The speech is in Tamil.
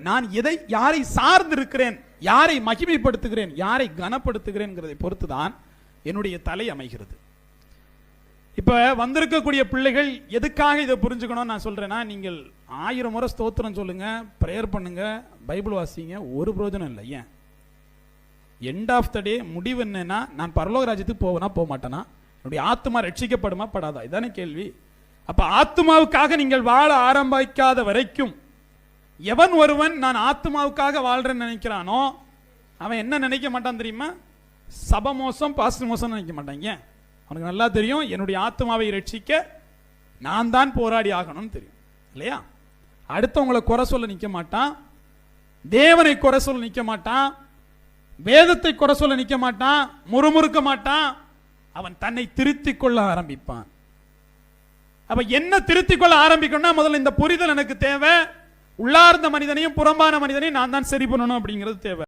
நான் யாரை சார்ந்து இருக்கிறேன், யாரை மகிமைப்படுத்துகிறேன், யாரை கனப்படுத்துகிறேன் பொறுத்துதான் என்னுடைய தலை அமைகிறது. இப்ப வந்திருக்கக்கூடிய பிள்ளைகள் எதுக்காக இதை புரிஞ்சுக்கணும் நான் சொல்றேன்னா, நீங்கள் 1000 முறை ஸ்தோத்திரம் சொல்லுங்க, பிரேயர் பண்ணுங்க, பைபிள் வாசிங்க, ஒரு பிரயோஜனம் இல்லை. ஏன்? எண்ட் ஆஃப் த டே முடிவு என்னன்னா, நான் பரலோக ராஜ்யத்துக்கு போவேனா போக மாட்டேனா, என்னுடைய ஆத்மா ரட்சிக்கப்படுமா படாதா, இதானே கேள்வி. அப்ப ஆத்மாவுக்காக நீங்கள் வாழ ஆரம்பிக்காத வரைக்கும், எவன் ஒருவன் நான் ஆத்மாவுக்காக வாழ்றேன்னு நினைக்கிறானோ அவன் என்ன நினைக்க மாட்டான் தெரியுமா? சபை மோசம், பாஸ்டர் மோசம் நினைக்க மாட்டான். ஏன்? அவனுக்கு நல்லா தெரியும், என்னுடைய ஆத்மாவை ரட்சிக்க நான் தான் போராடி ஆகணும்னு தெரியும் இல்லையா? அடுத்தவங்களை குறை சொல்ல நிற்க மாட்டான், தேவனை குறை சொல்ல நிற்க மாட்டான், வேதத்தை குறை சொல்ல நிற்க மாட்டான், முறுமுறுக்க மாட்டான். அவன் தன்னை திருத்திக் கொள்ள ஆரம்பிப்பான். அப்ப என்ன திருத்திக் கொள்ள ஆரம்பிக்கணும்னா, முதல்ல இந்த புரிதல் எனக்கு தேவை. உள்ளார்ந்த மனிதனையும் புறம்பான மனிதனையும் நான் தான் சரி பண்ணணும் அப்படிங்கிறது தேவை.